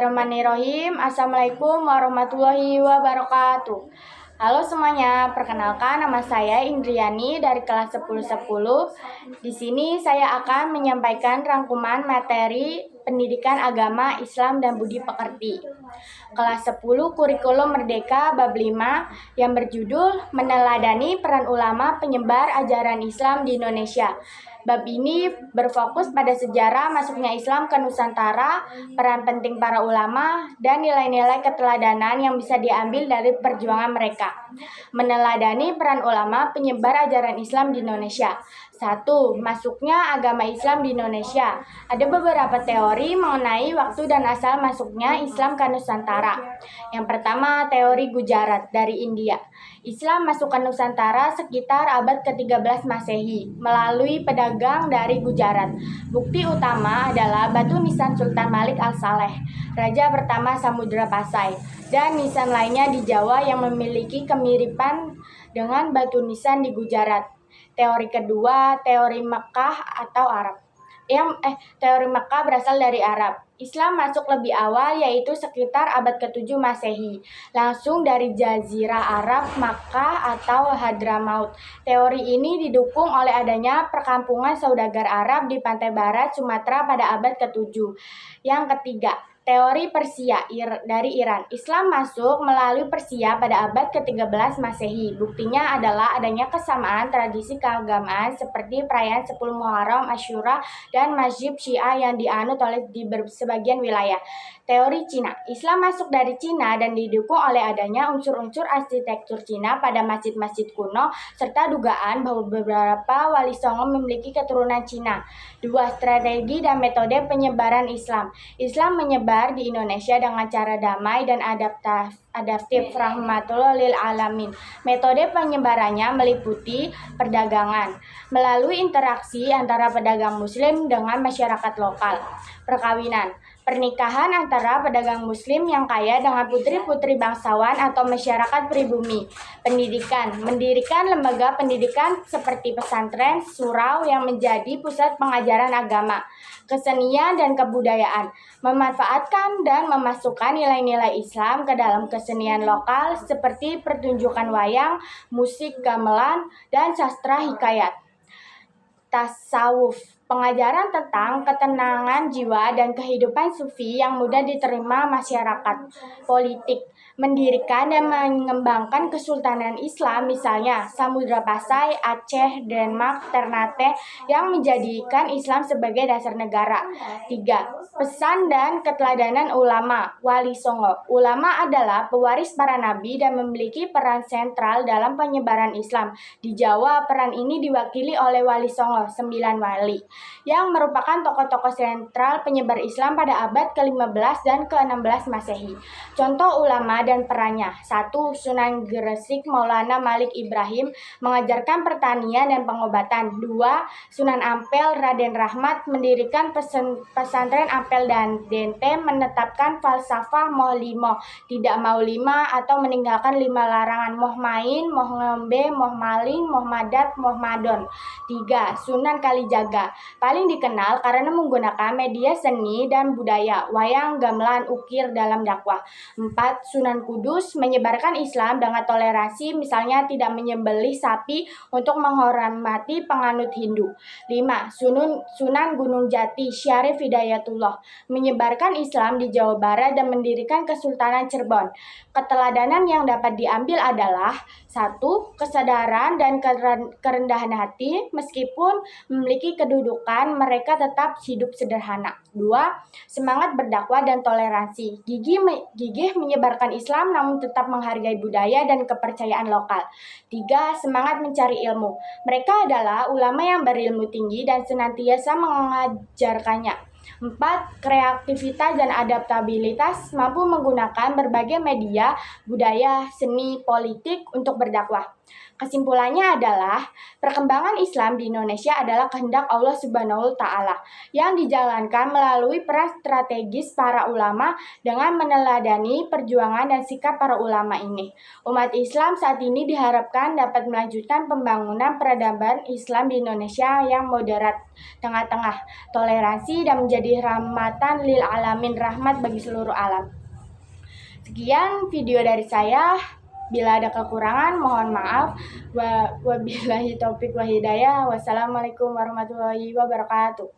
Bismillahirrahmanirrahim. Assalamualaikum warahmatullahi wabarakatuh. Halo semuanya, perkenalkan nama saya Indriani dari kelas 1010. Di sini saya akan menyampaikan rangkuman materi pendidikan agama Islam dan budi pekerti. Kelas 10 Kurikulum Merdeka bab 5 yang berjudul Meneladani Peran Ulama Penyebar Ajaran Islam di Indonesia. Bab ini berfokus pada sejarah masuknya Islam ke Nusantara, peran penting para ulama, dan nilai-nilai keteladanan yang bisa diambil dari perjuangan mereka. Meneladani peran ulama penyebar ajaran Islam di Indonesia. 1. Masuknya agama Islam di Indonesia. Ada beberapa teori mengenai waktu dan asal masuknya Islam ke Nusantara. Yang pertama, teori Gujarat dari India. Islam masuk ke Nusantara sekitar abad ke-13 Masehi melalui pedagang dari Gujarat. Bukti utama adalah batu nisan Sultan Malik Al-Saleh, raja pertama Samudra Pasai, dan nisan lainnya di Jawa yang memiliki kemiripan dengan batu nisan di Gujarat. Teori kedua, teori Mekkah atau Arab. Teori Mekkah berasal dari Arab. Islam masuk lebih awal, yaitu sekitar abad ke-7 Masehi, langsung dari Jazirah Arab, Makkah atau Hadramaut. Teori ini didukung oleh adanya perkampungan saudagar Arab di pantai barat Sumatera pada abad ke-7. Yang ketiga, teori Persia dari Iran. Islam masuk melalui Persia pada abad ke-13 Masehi. Buktinya adalah adanya kesamaan tradisi keagamaan seperti perayaan 10 Muharram, Asyura, dan mazhab Syiah yang dianut oleh di sebagian wilayah. Teori Cina. Islam masuk dari Cina dan didukung oleh adanya unsur-unsur arsitektur Cina pada masjid-masjid kuno, serta dugaan bahwa beberapa wali songo memiliki keturunan Cina. 2. Strategi dan metode penyebaran Islam. Islam menyebar di Indonesia dengan cara damai dan adaptif rahmatullah lil alamin. Metode penyebarannya meliputi perdagangan melalui interaksi antara pedagang muslim dengan masyarakat lokal, perkawinan, pernikahan antara pedagang muslim yang kaya dengan putri-putri bangsawan atau masyarakat pribumi, pendidikan, mendirikan lembaga pendidikan seperti pesantren, surau yang menjadi pusat pengajaran agama, kesenian dan kebudayaan, memanfaatkan dan memasukkan nilai-nilai Islam ke dalam kesenian lokal seperti pertunjukan wayang, musik gamelan, dan sastra hikayat. Tasawuf, pengajaran tentang ketenangan jiwa dan kehidupan sufi yang mudah diterima masyarakat. Politik, mendirikan dan mengembangkan kesultanan Islam, misalnya Samudra Pasai, Aceh, Denmark, Ternate, yang menjadikan Islam sebagai dasar negara. 3. Pesan dan keteladanan ulama, wali songo. Ulama adalah pewaris para nabi dan memiliki peran sentral dalam penyebaran Islam. Di Jawa, peran ini diwakili oleh wali songo, 9 wali, yang merupakan tokoh-tokoh sentral penyebar Islam pada abad ke-15 dan ke-16 Masehi. Contoh ulama dan perannya. 1. Sunan Gresik Maulana Malik Ibrahim mengajarkan pertanian dan pengobatan. 2. Sunan Ampel Raden Rahmat mendirikan pesantren Ampel dan Dente, menetapkan falsafah moh limo, tidak mau lima atau meninggalkan 5 larangan, moh main, moh ngombe, moh maling, moh madat, moh madon. 3. Sunan Kalijaga paling dikenal karena menggunakan media seni dan budaya, wayang, gamelan, ukir dalam dakwah. 4. Sunan Kudus menyebarkan Islam dengan toleransi, misalnya tidak menyembelih sapi untuk menghormati penganut Hindu. 5. Sunan Gunung Jati Syarif Hidayatullah menyebarkan Islam di Jawa Barat dan mendirikan Kesultanan Cirebon. Keteladanan yang dapat diambil adalah 1. Kesadaran dan kerendahan hati, meskipun memiliki kedudukan, mereka tetap hidup sederhana. 2. Semangat berdakwah dan toleransi, gigih menyebarkan Islam namun tetap menghargai budaya dan kepercayaan lokal. 3. Semangat mencari ilmu, mereka adalah ulama yang berilmu tinggi dan senantiasa mengajarkannya. 4. Kreativitas dan adaptabilitas, mampu menggunakan berbagai media, budaya, seni, politik untuk berdakwah. Kesimpulannya adalah perkembangan Islam di Indonesia adalah kehendak Allah Subhanahu wa Ta'ala yang dijalankan melalui peran strategis para ulama dengan meneladani perjuangan dan sikap para ulama ini. Umat Islam saat ini diharapkan dapat melanjutkan pembangunan peradaban Islam di Indonesia yang moderat, tengah-tengah, toleransi, dan menjadi rahmatan lil alamin, rahmat bagi seluruh alam. Sekian video dari saya. Bila ada kekurangan, mohon maaf. Wabillahi taufik wa hidayah. Wassalamualaikum warahmatullahi wabarakatuh.